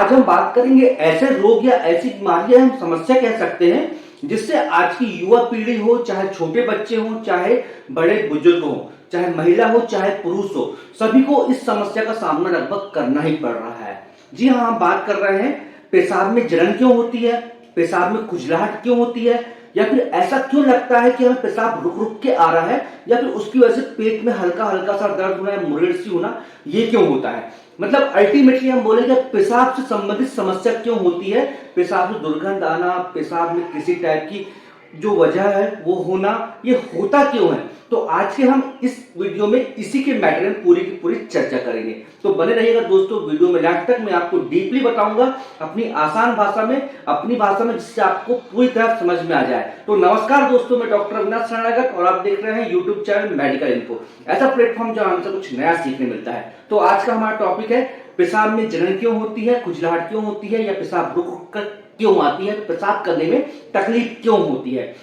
आज हम बात करेंगे ऐसे रोग या ऐसी बीमारियां हम समस्या कह सकते हैं जिससे आज की युवा पीढ़ी हो, चाहे छोटे बच्चे हो, चाहे बड़े बुजुर्ग हो, चाहे महिला हो, चाहे पुरुष हो, सभी को इस समस्या का सामना लगभग करना ही पड़ रहा है। जी हाँ, हम बात कर रहे हैं पेशाब में जलन क्यों होती है, पेशाब में खुजलाहट क्यों होती है, या फिर ऐसा क्यों लगता है कि हमें पेशाब रुक रुक के आ रहा है, या फिर उसकी वजह से पेट में हल्का हल्का सा दर्द होना है, मुरेड़ सी होना, ये क्यों होता है। मतलब अल्टीमेटली हम बोलेंगे पेशाब से संबंधित समस्या क्यों होती है, पेशाब में दुर्गंध आना, पेशाब में किसी टाइप की जो वजह है वो होना, ये होता क्यों है। तो आज के हम इस वीडियो में इसी के मैटर में पूरी की पूरी चर्चा करेंगे। तो बने रहिएगा दोस्तों वीडियो में लास्ट तक। मैं आपको डीपली बताऊंगा अपनी आसान भाषा में, अपनी भाषा में, जिससे आपको पूरी तरह समझ में आ जाए। तो नमस्कार दोस्तों, मैं डॉक्टर अविनाश शरणागत और आप देख रहे हैं यूट्यूब चैनल मेडिकल इन्फो, ऐसा प्लेटफॉर्म जहां हमसे कुछ नया सीखने मिलता है। तो आज का हमारा टॉपिक है पेशाब में जलन क्यों होती है, खुजलाहट क्यों होती है, या पेशाब रुक रुक कर क्यों आती है, पेशाब करने में तकलीफ क्यों होती है।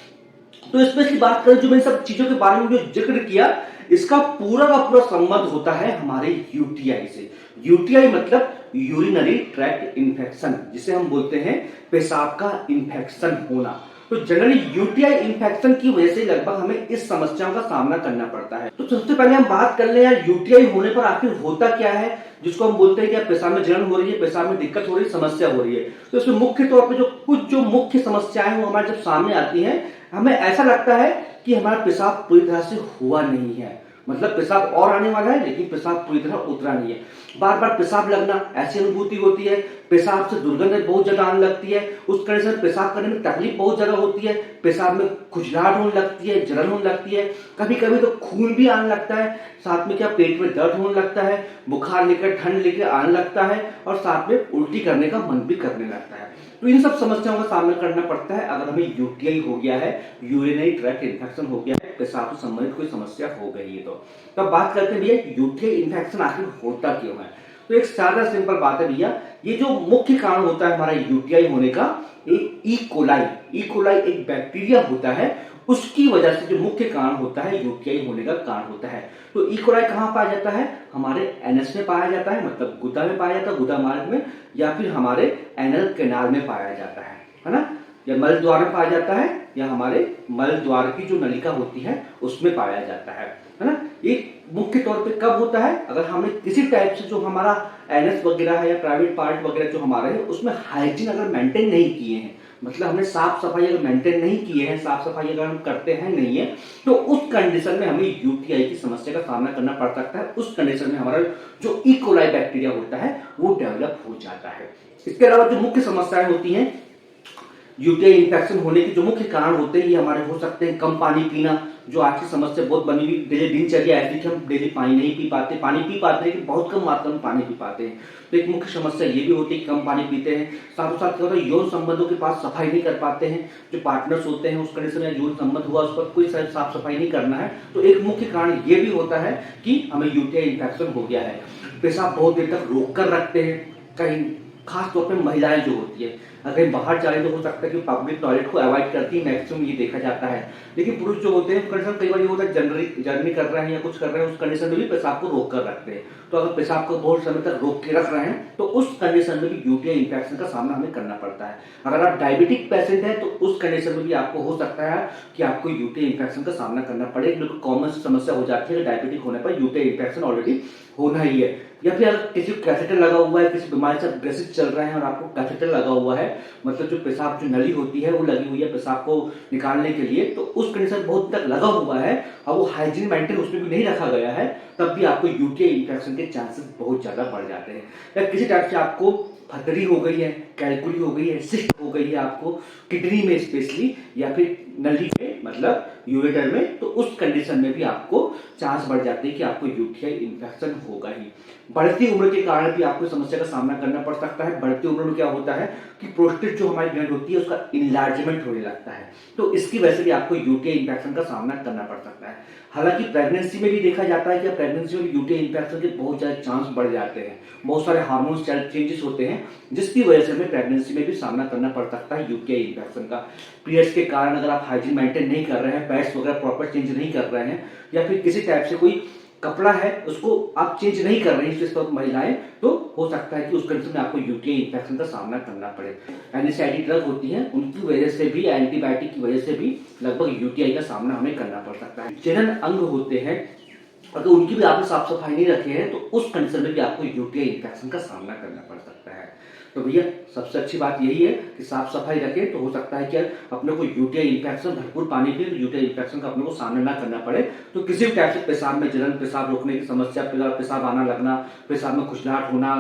तो स्पेशली बात करें जो मैंने सब चीजों के बारे में जो जिक्र किया, इसका पूरा का पूरा संबंध होता है हमारे यूटीआई से। यूटीआई मतलब यूरिनरी ट्रैक्ट इन्फेक्शन, जिसे हम बोलते हैं पेशाब का इन्फेक्शन होना। तो जनरली यूटीआई इन्फेक्शन की वजह से लगभग हमें इस समस्याओं का सामना करना पड़ता है। तो सबसे पहले हम बात कर ले यार यूटीआई होने पर आखिर होता क्या है, जिसको हम बोलते हैं कि पेशाब में जलन हो रही है, पेशाब में दिक्कत हो रही है, समस्या हो रही है। तो इसमें मुख्य तौर पे जो मुख्य समस्याएं वो हमारे जब सामने आती हैं, हमें ऐसा लगता है कि हमारा पेशाब पूरी तरह से हुआ नहीं है। मतलब पेशाब और आने वाला है लेकिन पेशाब पूरी तरह उतरा नहीं है। बार बार पेशाब लगना, ऐसी अनुभूति होती है। पेशाब से दुर्गंध बहुत ज्यादा आने लगती है। उस कंडीशन में पेशाब करने में तकलीफ बहुत ज्यादा होती है। पेशाब में खुजलाहट होने लगती है, जलन होने लगती है, कभी कभी तो खून भी आने लगता है। साथ में क्या पेट में दर्द होने लगता है, बुखार लेकर ठंड लेकर आने लगता है, और साथ में उल्टी करने का मन भी करने लगता है। तो इन सब समस्याओं का सामना करना पड़ता है अगर हमें यूटीआई हो गया है, यूरिनरी ट्रैक्ट इन्फेक्शन हो गया है, पेशाब से संबंधित कोई समस्या हो गई है। तो अब बात करते हैं भैया यूटीआई इन्फेक्शन आखिर होता क्यों है। तो एक सादा सिंपल बात है भैया, ये जो मुख्य कारण होता है हमारा यूटीआई होने का, एक ई कोलाई एक बैक्टीरिया होता है, उसकी वजह से जो मुख्य कारण होता है यूटीआई होने का कारण होता है। तो ई कोलाई कहां पाया जाता है, हमारे एनएस में पाया जाता है, मतलब गुदा में पाया जाता है, गुदा मार्ग में, या फिर हमारे एनल कैनाल में पाया जाता है ना, या मल द्वार में पाया जाता है, या हमारे मल द्वार की जो नलिका होती है उसमें पाया जाता है ना। ये मुख्य तौर पे कब होता है, अगर हमने किसी टाइप से जो हमारा एनएस वगैरह है या प्राइवेट पार्ट वगैरह जो हमारे है उसमें हाइजीन अगर मेंटेन नहीं किए हैं, मतलब हमने साफ सफाई अगर मेंटेन नहीं किए हैं, साफ सफाई अगर हम करते हैं नहीं है, तो उस कंडीशन में हमें यूटीआई की समस्या का सामना करना पड़ सकता है। उस कंडीशन में हमारा जो ई कोलाई बैक्टीरिया होता है वो डेवलप हो जाता है। इसके अलावा जो मुख्य समस्याएं होती हैं यूटीआई इन्फेक्शन होने के जो मुख्य कारण होते हैं, ये हमारे हो सकते हैं कम पानी पीना, जो आज की समस्या बहुत बनी हुई डेली दिनचर्या ऐसी कि हम डेली पानी नहीं पी पाते, पानी पी पाते हैं लेकिन बहुत कम मात्रा में पानी पी पाते हैं। तो एक मुख्य समस्या ये भी होती है कि कम पानी पीते हैं। साथ साथ क्या होता है, यौन संबंधों के पास सफाई नहीं कर पाते हैं, जो पार्टनर्स होते हैं उस कंडीशन में यौन संबंध हुआ उस पर कोई साफ सफाई नहीं करना है। तो एक मुख्य कारण ये भी होता है कि हमें यूटीआई इन्फेक्शन हो गया है। पेशाब बहुत देर तक रोक कर रखते हैं, कहीं खास तौर पे महिलाएं जो होती है अगर बाहर जा रही तो हो सकता है कि पब्लिक टॉयलेट को अवॉइड करती है, मैक्सिमम ये देखा जाता है। लेकिन पुरुष जो होते हैं कंडीशन कई बार ये होता है जर्नी कर रहे हैं या कुछ कर रहे हैं, उस कंडीशन में भी पेशाब को रोक कर रखते हैं। तो अगर पेशाब को बहुत समय तक रोक के रख रहे हैं तो उस कंडीशन में भी यूटीआई इन्फेक्शन का सामना हमें करना पड़ता है। अगर आप डायबिटिक पेशेंट हैं तो उस कंडीशन में भी आपको हो सकता है कि आपको यूटीआई इन्फेक्शन का सामना करना पड़े। बिल्कुल कॉमन समस्या हो जाती है डायबिटिक होने पर यूटीआई इन्फेक्शन ऑलरेडी होना ही है। या फिर अगर किसी को कैथेटर लगा हुआ है, किसी बीमारी से ग्रसित चल रहे हैं और आपको कैथेटर लगा हुआ है, मतलब जो पेशाब जो नली होती है वो लगी हुई है पेशाब को निकालने के लिए, तो उस कंडीशन बहुत तक लगा हुआ है और वो हाइजीन मेंटेन उसमें भी नहीं रखा गया है, तब भी आपको यूटीआई इन्फेक्शन के चांसेस बहुत ज्यादा बढ़ जाते हैं। या किसी टाइप से आपको फतरी हो गई है, कैलकुली हो गई है, सिस्ट हो गई है आपको किडनी में स्पेशली, या फिर नली में मतलब यूरेटर में, तो उस कंडीशन में भी आपको चांस बढ़ जाते हैं कि आपको यूटीआई इन्फेक्शन होगा ही। बढ़ती उम्र के कारण भी आपको समस्या का सामना करना पड़ सकता है। बढ़ती उम्र में क्या होता है कि प्रोस्टेट जो हमारी ग्लैंड होती है उसका इनलार्जमेंट होने लगता है, तो इसकी वजह से भी आपको यूटीआई इन्फेक्शन का सामना करना पड़ सकता है। हालांकि प्रेगनेंसी में भी देखा जाता है कि प्रेगनेंसी में यूटीआई इन्फेक्शन के बहुत ज्यादा चांस बढ़ जाते हैं। बहुत सारे हार्मोन चेंजेस होते हैं जिसकी वजह से हमें प्रेगनेंसी में भी सामना करना पड़ सकता है यूटीआई इन्फेक्शन का। पीरियड्स के कारण अगर आप हाइजीन मेंटेन नहीं कर रहे हैं, पैड्स वगैरह प्रॉपर चेंज नहीं कर रहे हैं, या फिर किसी टाइप से कोई कपड़ा है उसको आप चेंज नहीं कर रहे हैं इस वक्त महिलाएं, तो हो सकता है कि उस कंडीशन में आपको यूटीआई इन्फेक्शन का सामना करना पड़े। एनएसआईडी ड्रग होती है उनकी वजह से भी, एंटीबायोटिक की वजह से भी लगभग यूटीआई का सामना हमें करना पड़ सकता है। जनन अंग होते हैं, अगर उनकी भी आपने साफ सफाई नहीं रखे हैं तो उस कंडीशन में भी आपको यूटीआई इन्फेक्शन का सामना करना पड़ सकता है। तो भैया सबसे अच्छी बात यही है कि साफ सफाई रखें, तो हो सकता है कि अपने को यूटीआई इन्फेक्शन, भरपूर पानी पिए तो यूटीआई इन्फेक्शन का अपने को सामना ना करना पड़े। तो किसी भी टाइप से पेशाब में जलन, पेशाब रोकने की समस्या, पेशाब आना लगना, पेशाब में खुजलाहट होना,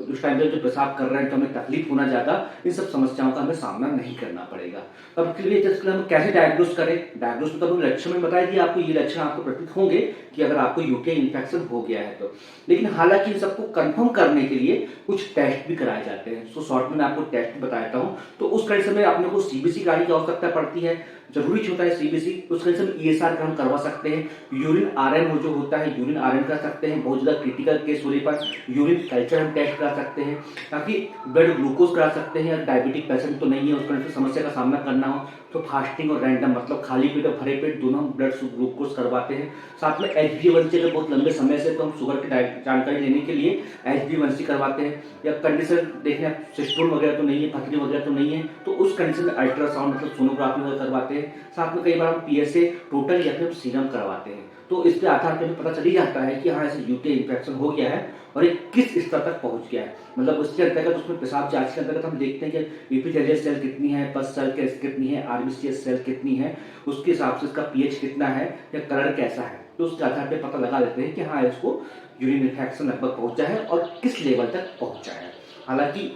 उस टाइम पे जो पेशाब कर रहे हैं तो हमें तकलीफ होना ज्यादा, इन सब समस्याओं का हमें सामना नहीं करना पड़ेगा। अब के लिए हम कैसे डायग्नोज करें? डायग्नोज मतलब लक्षण में बताया कि आपको ये लक्षण आपको प्रतीत होंगे कि अगर आपको यूटीआई इन्फेक्शन हो गया है तो। लेकिन हालांकि इन सबको कंफर्म करने के लिए कुछ टेस्ट भी कराए जाते हैं। सो शॉर्ट में मैं आपको टेस्ट बताता हूं। तो उस कंडीशन में अपने को सीबीसी कराने की आवश्यकता पड़ती है, जरूरी होता है सीबीसी। उस कंडीशन में ईएसआर का हम करवा सकते हैं। यूरिन आरएन जो होता है, यूरिन आरएन कर सकते हैं। बहुत ज्यादा क्रिटिकल केस होने पर यूरिन कल्चर हम टेस्ट करा सकते हैं, ताकि ब्लड ग्लूकोज करा सकते हैं। डायबिटिक पेशेंट तो नहीं है, उस कंडीशन समस्या का सामना करना हो तो फास्टिंग और रैंडम मतलब खाली पेट और भरे पेट दोनों हम ब्लड ग्लूकोज करवाते हैं। साथ में HbA1c अगर बहुत लंबे समय से तो हम शुगर की जानकारी लेने के लिए HbA1c करवाते हैं। या कंडीशन देखने सिस्टोन वगैरह तो नहीं है, पथरी वगैरह तो नहीं है, तो उस कंडीशन में अल्ट्रासाउंड मतलब सोनोग्राफी वगैरह करवाते हैं। साथ में कई बार हम PSA टोटल या फिर सीरम करवाते हैं। तो इसके आधार पर पता चल ही जाता है कि हाँ ऐसे यूटीआई इन्फेक्शन हो गया है और ये किस स्तर तक पहुंच गया है। मतलब उसके अंतर्गत उसमें पेशाब जांच के अंतर्गत हम देखते हैं कि एपिथेलियल सेल कितनी है, पस सेल कितनी है, आरबीसीएस सेल कितनी है, उसके हिसाब से इसका पीएच कितना है या कलर कैसा है। तो उसके आधार पर पता लगा लेते हैं कि हाँ इसको यूरिन इन्फेक्शन लगभग पहुंचा है और किस लेवल तक पहुंचा है। हालांकि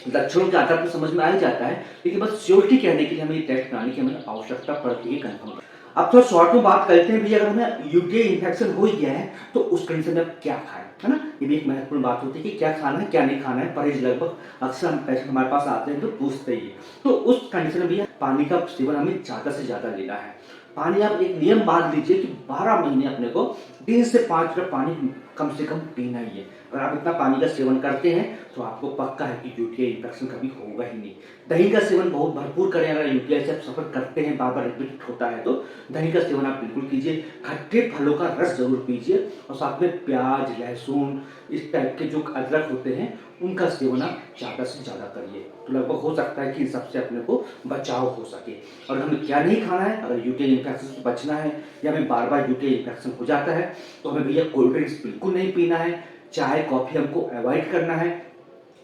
लक्षणों के आधार पर समझ में आ ही जाता है, लेकिन बस श्योरिटी कहने के लिए हमें ये टेस्ट कराने की हमें आवश्यकता पड़ती है कंफर्म। अब थोड़ा शॉर्ट में बात करते हैं भैया, अगर हमें यूटीआई इन्फेक्शन हो ही गया है तो उस कंडीशन में क्या खाएं, है ना। ये भी एक महत्वपूर्ण बात होती है कि क्या खाना है क्या नहीं खाना है। परहेज लगभग अक्सर हम पेशेंट हमारे पास आते हैं तो पूछते ही। तो उस कंडीशन में भैया पानी का सेवन हमें ज्यादा से ज्यादा लेना है। पानी आप एक नियम बांध लीजिए कि 12 महीने अपने को 3 से 5 लीटर पानी कम से कम पीना ही है। अगर आप इतना पानी का सेवन करते हैं तो आपको पक्का है कि यूटीआई इन्फेक्शन कभी होगा ही नहीं। दही का सेवन बहुत भरपूर करें। अगर यूटीआई से आप सफर करते हैं, बार बार रिपीट होता है, तो दही का सेवन आप बिल्कुल कीजिए। खट्टे फलों का रस जरूर पीजिए और साथ में प्याज, लहसुन, इस टाइप के जो अदरक होते हैं उनका सेवन आप ज्यादा से ज्यादा करिए। तो लगभग हो सकता है कि इन सबसे अपने को बचाव हो सके। और हमें क्या नहीं खाना है, अगर यूटीआई इन्फेक्शन से बचना है या हमें बार बार यूटीआई इन्फेक्शन हो जाता है तो हमें भैया कोल्ड ड्रिंक्स बिल्कुल नहीं पीना है, चाय कॉफी हमको अवॉइड करना है,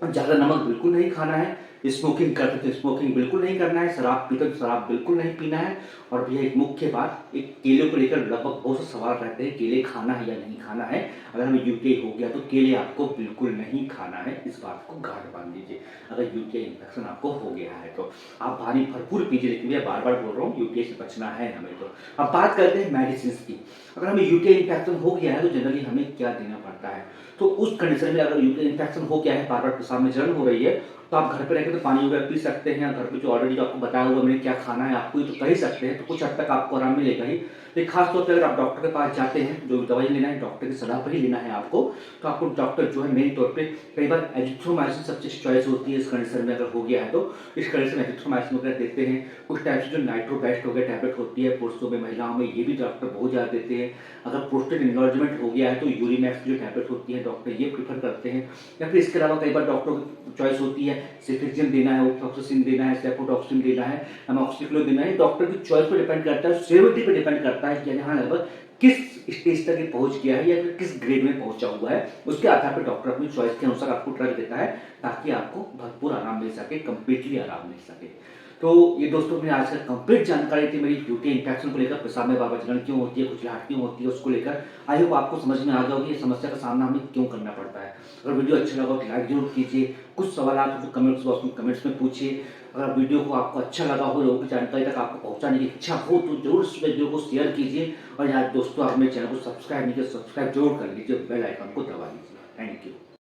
ज्यादा नमक बिल्कुल नहीं खाना है, स्मोकिंग करते तो स्मोकिंग बिल्कुल नहीं करना है, शराब पीते तो शराब बिल्कुल नहीं पीना है। और भैया एक मुख्य बात, एक केले को लेकर लगभग बहुत से सवाल रहते हैं, केले खाना है या नहीं खाना है। अगर हमें यूटीआई हो गया तो केले आपको बिल्कुल नहीं खाना है, इस बात को गांठ बांध लीजिए। अगर यूटीआई इन्फेक्शन आपको हो गया है तो आप पानी भरपूर पीजिए। लेकिन भैया बार बार बोल रहा हूँ यूटीआई से बचना है हमें। तो अब बात करते हैं मेडिसिन की। अगर हमें यूटीआई इन्फेक्शन हो गया है तो जनरली हमें क्या देना पड़ता है। तो उस कंडीशन में अगर यूटीआई इन्फेक्शन हो गया है, बार बार पेशाब में जलन हो रही है, तो आप घर पे रहकर तो पानी वगैरह पी सकते हैं। घर पे जो ऑलरेडी आपको बताया हुआ मैंने क्या खाना है आपको ये तो कर ही सकते हैं, तो कुछ हद तक आपको आराम मिलेगा ही। लेकिन खासतौर पर अगर आप डॉक्टर के पास जाते हैं, जो दवाई लेना है डॉक्टर की सलाह पर ही लेना है आपको, तो आपको डॉक्टर जो है मेन तौर पे कई बार एजिथ्रोमाइसिन सबसे चॉइस होती है इस कंडीशन में। अगर हो गया है तो इस कंडीशन में एजिथ्रोमाइसिन वगैरह देते हैं। कुछ टाइप से जो नाइट्रोबेस्ट वगैरह टैबलेट होती है पुरुषों में, महिलाओं में, ये भी डॉक्टर बहुत ज्यादा देते हैं। अगर प्रोस्टेट इन्लॉर्जमेंट हो गया है तो यूरिमैक्स जो टैबलेट होती है डॉक्टर ये प्रीफर करते हैं। या फिर इसके अलावा कई बार डॉक्टरों की चॉइस होती है सिफ्रिक्सिन देना है, ऑक्सीसिन देना है, सेफोटॉक्सिन देना है, अमोक्सिक्लो देना है। डॉक्टर की चॉइस पर डिपेंड करता है, सेविटी पर डिपेंड करता है कि हाँ लगभग किस स्टेज तक ये पहुंच गया है या फिर किस ग्रेड में पहुंचा हुआ है। उसके आधार पर डॉक्टर अपनी चॉइस के अनुसार आपको ड्रग देता है ताकि आपको भरपूर आराम मिल सके, कंप्लीटली आराम मिल सके। तो ये दोस्तों मेरी आज का कंप्लीट जानकारी थी मेरी यूटीआई इन्फेक्शन को लेकर, पेशाब में बार बार जलन क्यों होती है, खुजलाहट क्यों होती है, उसको लेकर। आई होप आपको समझ में आ गया होगी ये समस्या का सामना हमें क्यों करना पड़ता है। अगर वीडियो अच्छा लगा तो लाइक जरूर कीजिए। कुछ सवाल आप तो कमेंट्स बॉक्स में कमेंट्स में पूछिए। अगर वीडियो को आपको अच्छा लगा हो, लोगों की जानकारी तक आपको पहुंचाने की इच्छा हो तो जरूर इस वीडियो को शेयर कीजिए। और यार दोस्तों आप मेरे चैनल को सब्सक्राइब नहीं किया, सब्सक्राइब जरूर कर लीजिए, बेल आइकन को दबा लीजिए।